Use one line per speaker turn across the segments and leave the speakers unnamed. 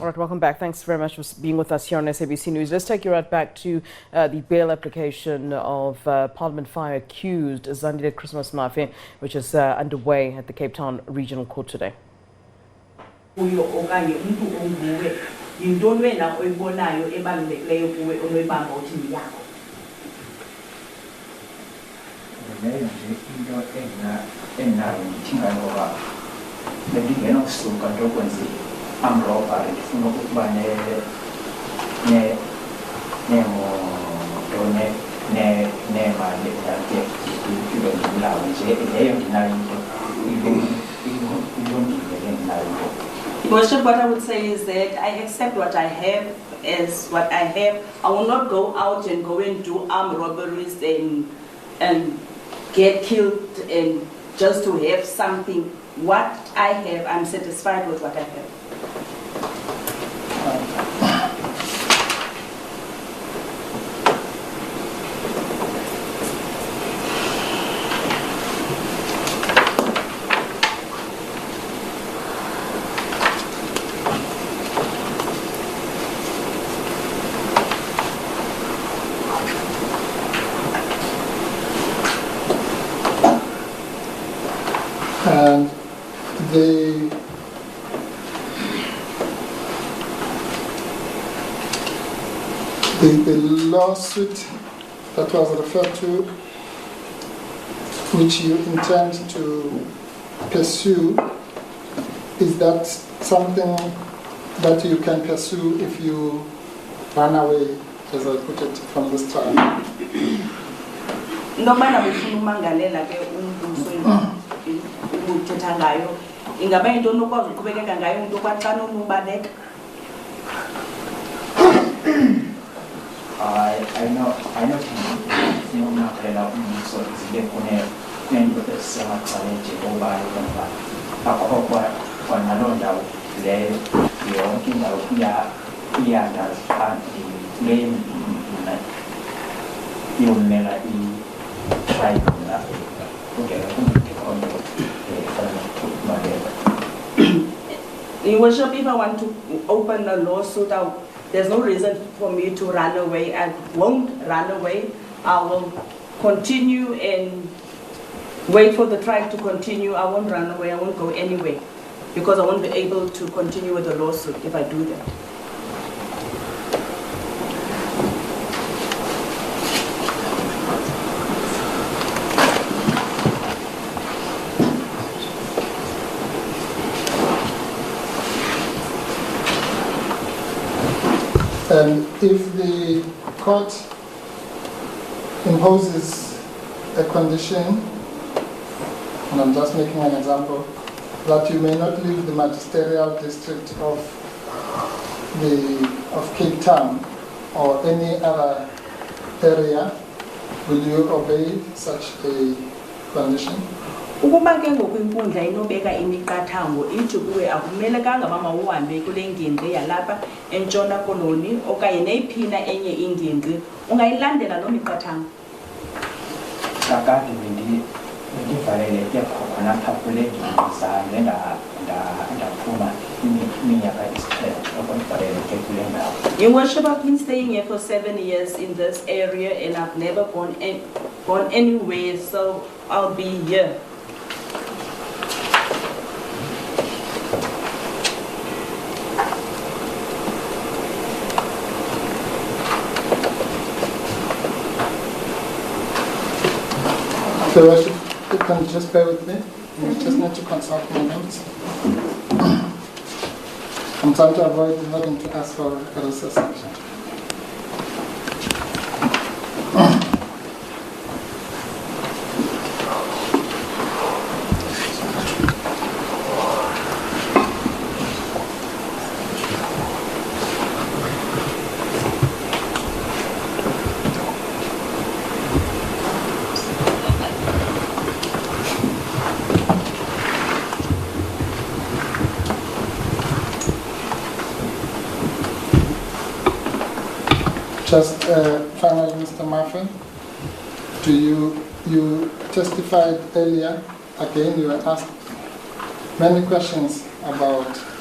All right, welcome back. Thanks very much for being with us here on SABC News. Let's take you right back to the bail application of Parliament Fire accused Zandile Christmas Mafe, which is underway at the Cape Town Regional Court today.
Worship, what I would say is that I accept what I have as what I have. I will not go out and go and do armed robberies and get killed and just to have something. What I have, I'm satisfied with what I have.
And the lawsuit that was referred to, which you intend to pursue, is that something that you can pursue if you run away, as I put it, from this trial?
I know
Your Worship, if I want to open a lawsuit, there's no reason for me to run away. I won't run away. I will continue and wait for the trial to continue. I won't run away. I won't go anywhere because I won't be able to continue with the lawsuit if I do that.
And if the court imposes a condition, and I'm just making an example, that you may not leave the magisterial district of Cape Town or any other area, will you obey such a condition?
Ukuba ke ngokwinkundla inobeka imiqathango ithi kuwe akumelekanga mama uhambe kule ngingqi yalapha entshona koloni okanye neyiphina enye ingingqi ungayilandela lo miqathango.
Kakade bendivaleleke khona apha kule ngingqi zami ndaphuma iminyaka isithethe okundivaleleke kule ndawo.
Your Worship, I've been staying here for 7 years in this area and I've never gone anywhere, so I'll be here.
Your Worship, you can just bear with me. You just need to consult my notes. I'm trying to avoid having to ask for a recess section. Just finally, Mr. Mafe, you testified earlier, again you were asked many questions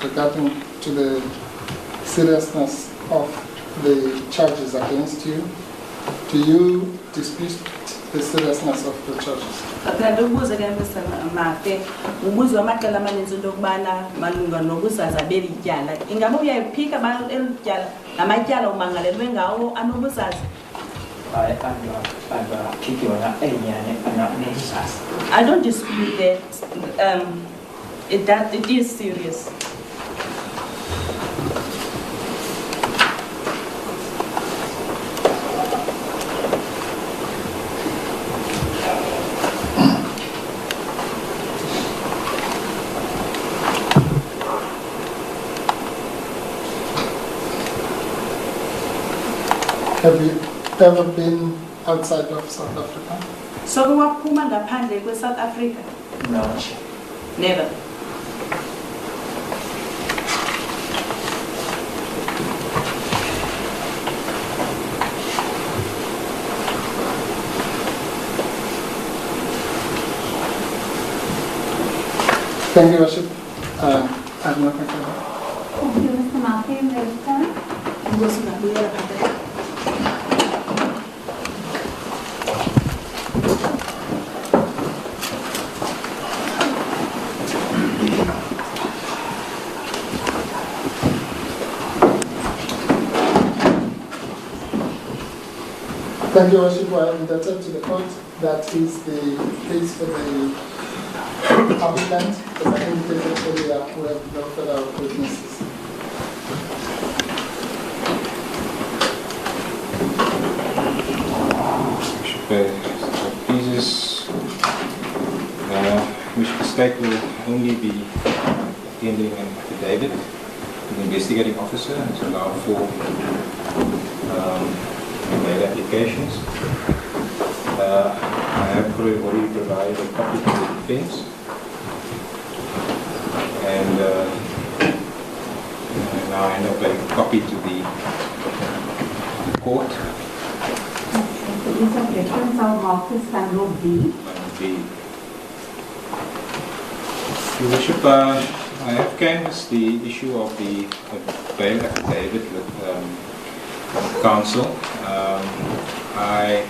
regarding to the seriousness of the charges against you. Do you dispute the seriousness of the charges?
Kandokubuza ke Mr. Mafe, ubuzo amaqela amaninzi into yokubana malunga nobuzaza beli tyala. Ingabe uyayiphika abantu elityala namatyala umangalelwe ngawo anobuzaza?
I
don't dispute that. It is serious.
Have you ever been outside of South Africa?
So waphuma ngaphandle kwe South Africa?
No.
Never.
Thank you, Worship. I'm not going to.
Thank you, Mr. Mafe. Welcome.
Thank you, Worship. We are indebted to the court. That is the case for the applicant. As I indicated earlier, we have no further witnesses.
Pleases, which the state will only be tendering an affidavit to the investigating officer and to allow for mail applications. I have already provided a copy to the defense, and now I end up a copy to the court.
Is a preference of office Panel B?
Your Worship, I have canvassed the issue of the bail affidavit with counsel. I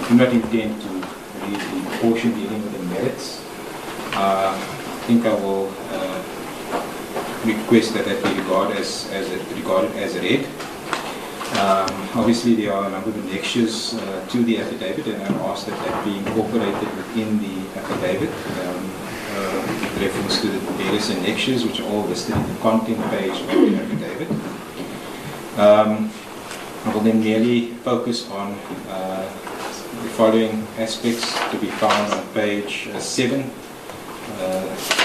do not intend to read the portion dealing with the merits. I think I will request that that be regarded as read. Obviously, there are a number of annexures to the affidavit, and I've asked that that be incorporated within the affidavit with reference to the various annexures, which are all listed in the content page of the affidavit. I will then merely focus on the following aspects to be found on page 7,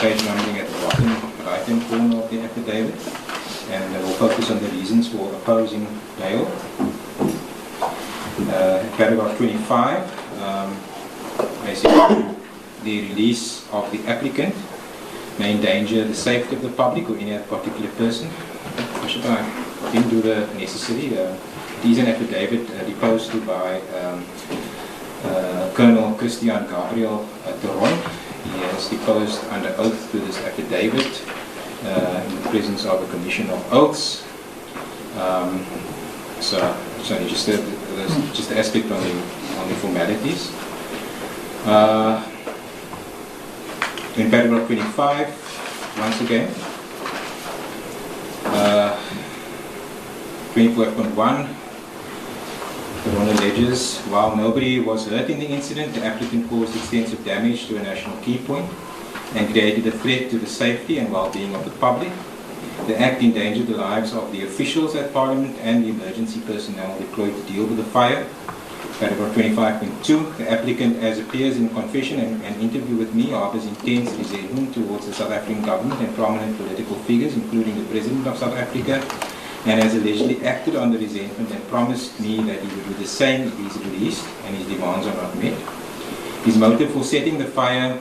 page numbering at the bottom right-hand corner of the affidavit. And I will focus on the reasons for opposing bail. Paragraph 25, basically the release of the applicant may endanger the safety of the public or any other particular person. I didn't do the necessary. It is an affidavit deposed to by Colonel Christian Gabriel Teron. He has deposed under oath to this affidavit in the presence of a commission of oaths. So just the aspect on the formalities. In paragraph 25, once again, 24.1, the one alleges, while nobody was hurt in the incident, the applicant caused extensive damage to a national key point and created a threat to the safety and well-being of the public. The act endangered the lives of the officials at Parliament and the emergency personnel deployed to deal with the fire. Paragraph 25.2, the applicant, as appears in confession and an interview with me, harbors intense resentment towards the South African government and prominent political figures, including the President of South Africa, and has allegedly acted on the resentment and promised me that he would do the same if he is released and his demands are not met. His motive for setting the fire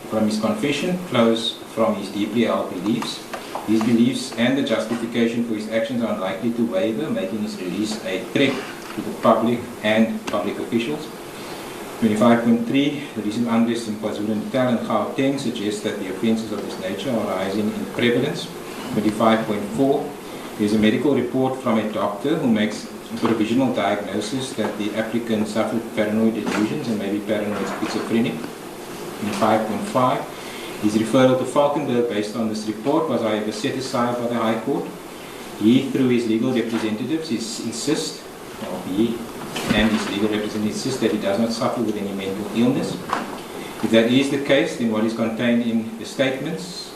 from his confession flows from his deeply held beliefs. These beliefs and the justification for his actions are unlikely to waver, making his release a threat to the public and public officials. 25.3, the recent unrest in KwaZulu-Natal and Gauteng suggests that the offences of this nature are rising in prevalence. 25.4, There's a medical report from a doctor who makes a provisional diagnosis that the applicant suffered paranoid delusions and maybe paranoid schizophrenic in 5.5. His referral to Falkenberg based on this report was, however, set aside by the High Court. He, through his legal representatives, insist that he does not suffer with any mental illness. If that is the case, then what is contained in the statements,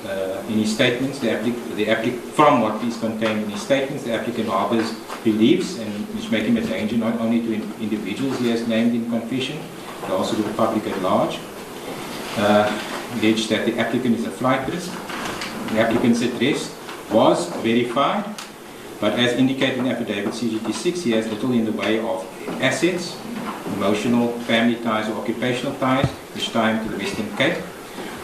from what is contained in his statements, the applicant harbors beliefs and which make him a danger not only to individuals he has named in confession, but also to the public at large. Alleged that the applicant is a flight risk. The applicant's address was verified, but as indicated in affidavit CGT6, he has little in the way of assets, emotional, family ties or occupational ties, which tie him to the Western Cape.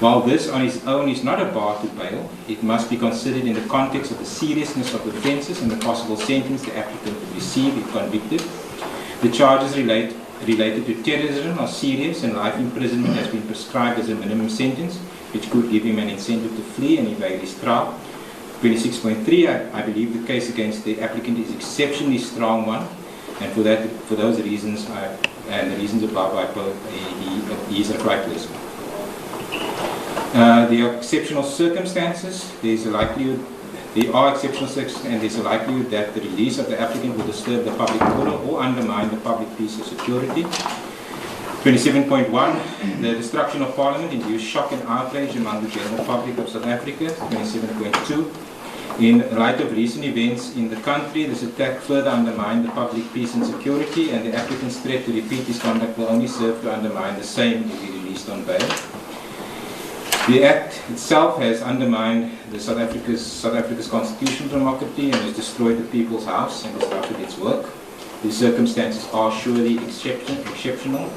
While this on its own is not a bar to bail, it must be considered in the context of the seriousness of the offences and the possible sentence the applicant would receive if convicted. The charges related to terrorism are serious, and life imprisonment has been prescribed as a minimum sentence, which could give him an incentive to flee and evade his trial. 26.3, I believe the case against the applicant is exceptionally strong one, and for those reasons, and the reasons above, he is a flight risk. There are exceptional circumstances. There are exceptional circumstances, and there's a likelihood that the release of the applicant will disturb the public order or undermine the public peace or security. 27.1, the destruction of Parliament induced shock and outrage among the general public of South Africa. 27.2, in light of recent events in the country, this attack further undermined the public peace and security, and the applicant's threat to repeat his conduct will only serve to undermine the same if he released on bail. The Act itself has undermined South Africa's constitutional democracy and has destroyed the People's House and disrupted its work. These circumstances are surely exceptional.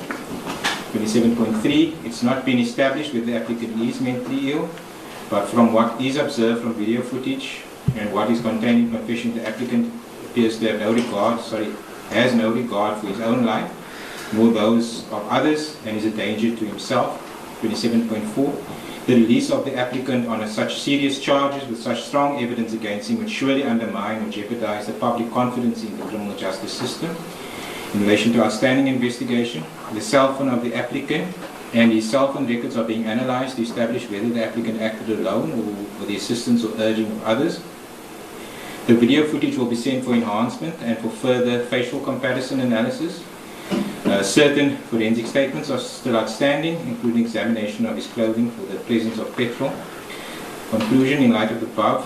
27.3, it's not been established whether the applicant is mentally ill, but from what is observed from video footage and what is contained in confession, the applicant appears to have has no regard for his own life, nor those of others, and is a danger to himself. 27.4, the release of the applicant on such serious charges with such strong evidence against him would surely undermine or jeopardize the public confidence in the criminal justice system. In relation to outstanding investigation, the cell phone of the applicant and his cell phone records are being analyzed to establish whether the applicant acted alone or with the assistance or urging of others. The video footage will be sent for enhancement and for further facial comparison analysis. Certain forensic statements are still outstanding, including examination of his clothing for the presence of petrol. Conclusion: in light of the above,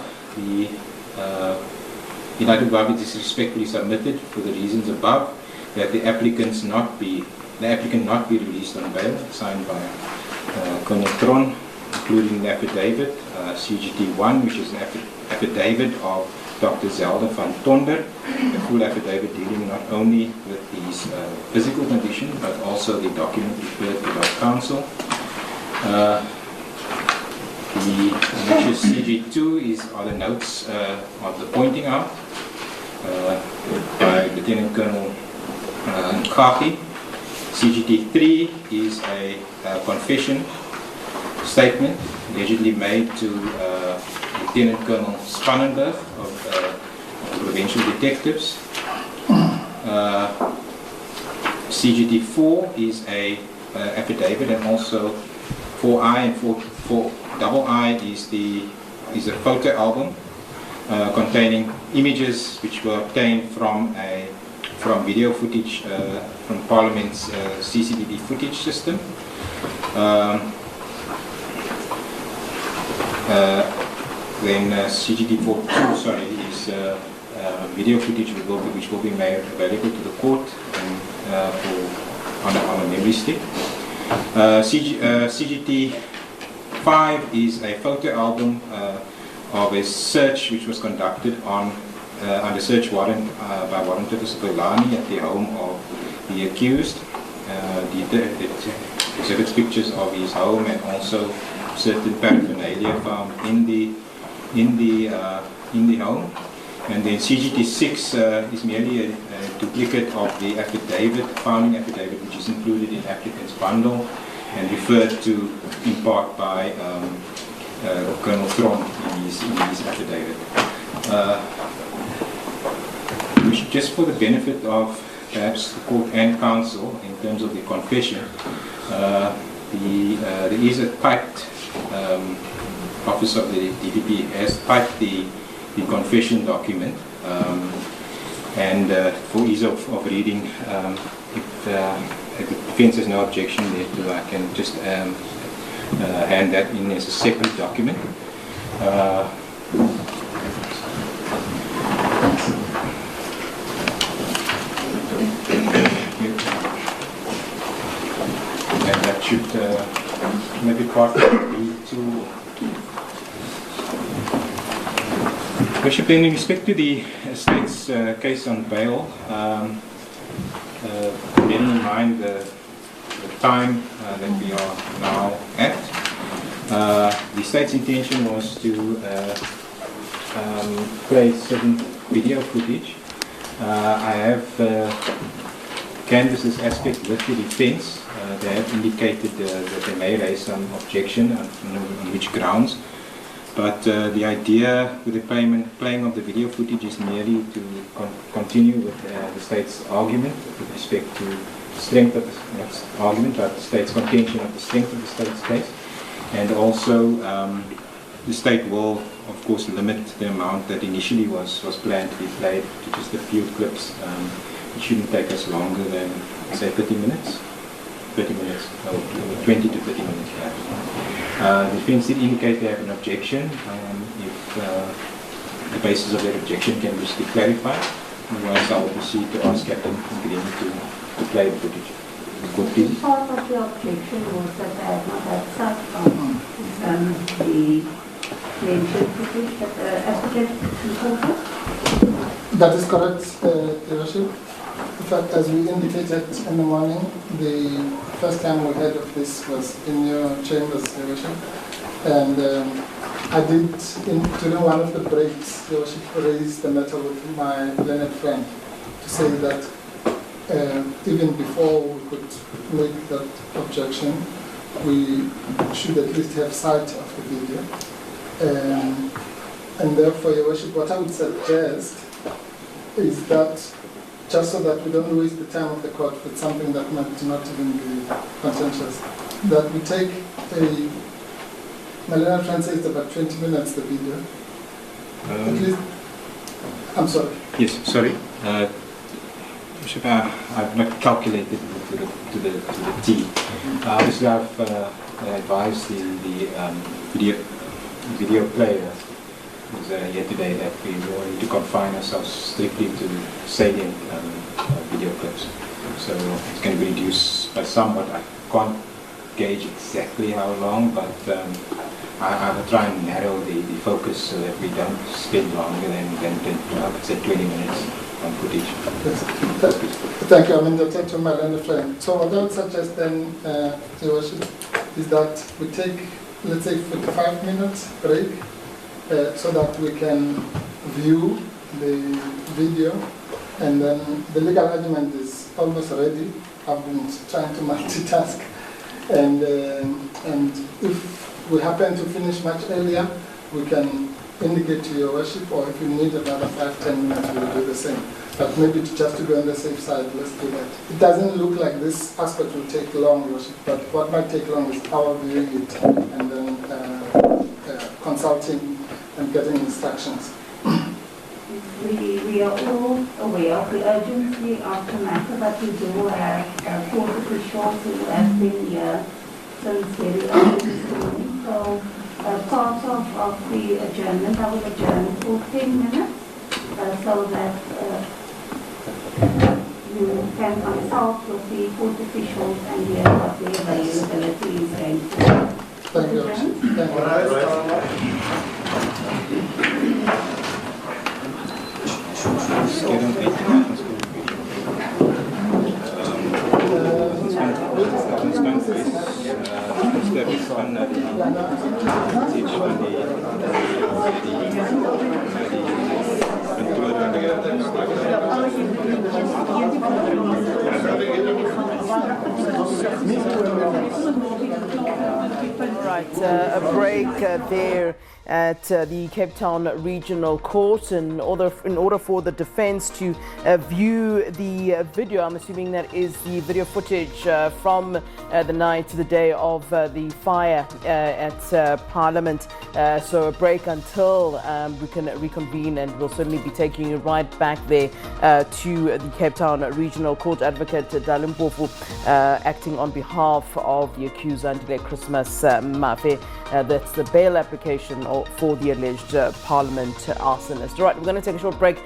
it is respectfully submitted for the reasons above that the applicant not be released on bail, signed by Colonel Tron, including the affidavit CGT1, which is an affidavit of Dr. Zandile van Tonder, a full affidavit dealing not only with his physical condition, but also the document referred to by counsel. The annexures CG2 are the notes of the pointing out by Lieutenant Colonel Nkaki. CGT3 is a confession statement allegedly made to Lieutenant Colonel Spannenberg of Provincial Detectives. CGT4 is a affidavit, and also 4I and 4II is a photo album containing images which were obtained from video footage from Parliament's CCTV footage system. Then CGT42, is video footage which will be made available to the court on a memory stick. CGT5 is a photo album of a search which was conducted under search warrant by Warrant Officer Golani at the home of the accused. It exhibits pictures of his home and also certain paraphernalia found in the home. And then CGT6 is merely a duplicate of the founding affidavit, which is included in applicant's bundle and referred to in part by Colonel Tron in his affidavit. just for the benefit of perhaps the court and counsel in terms of the confession, there is a typed Office of the DPP has typed the confession document, and for ease of reading, if the defense has no objection thereto, I can just hand that in as a separate document. And that should maybe part B2. Worship, in respect to the state's case on bail, bearing in mind the time that we are now at, the state's intention was to play certain video footage. I have canvassed this aspect with the defense. They have indicated that they may raise some objection on which grounds. But the idea with the playing of the video footage is merely to continue with the state's argument with respect to the strength of the argument, but the state's contention of the strength of the state's case. And also, the state will, of course, limit the amount that initially was planned to be played to just a few clips. It shouldn't take us longer than, say, 30 minutes. 30 minutes, or 20 to 30 minutes perhaps. The defense did indicate they have an objection. If the basis of that objection can be clarified, otherwise I will proceed to ask Captain Green to play the footage. Good, please.
Part of the objection was that I had not had such the mentioned footage that applicant reported.
That is correct, Your Worship. In fact, as we indicated in the morning, the first time we heard of this was in your chambers, Your Worship. And I did, during one of the breaks, Your Worship, raise the matter with my learned friend to say that even before we could make that objection, we should at least have sight of the video. And therefore, Your Worship, what I would suggest is that just so that we don't waste the time of the court with something that might not even be contentious, that we take my learned friend says about 20 minutes, the video. At least, I'm sorry.
Yes, sorry. Bishop, I've not calculated to the T. Obviously, I've advised the video player here today that we will need to confine ourselves strictly to salient video clips. So it's going to be reduced by somewhat. I can't gauge exactly how long, but I will try and narrow the focus so that we don't spend longer than say 20 minutes on footage.
Yes. Thank you. I mean, that's to my learned friend. So what I would suggest then, Your Worship, is that we take, let's say, 45 minutes break, so that we can view the video, and then the legal argument is almost ready. I've been trying to multitask, and if we happen to finish much earlier, we can indicate to Your Worship, or if you need another 5-10 minutes, we'll do the same. But maybe just to be on the safe side, let's do that. It doesn't look like this aspect will take long, Your Worship, but what might take long is our viewing it and then consulting and getting instructions.
We are all aware of the urgency of the matter, but we do have court officials who have been here since very early this morning. So part of the adjournment, I will adjourn for 10 minutes so that you can consult with the court officials and hear what the availability is going to be.
Thank you. Thank you.
Right, a break there. at the Cape Town Regional Court in order for the defense to view the video. I'm assuming that is the video footage from the night, the day of the fire at Parliament. So a break until we can reconvene, and we'll certainly be taking you right back there to the Cape Town Regional Court. Advocate Dalimpofu acting on behalf of the accused Zandile Christmas Mafe. That's the bail application for the alleged Parliament arsonist. All right, we're going to take a short break.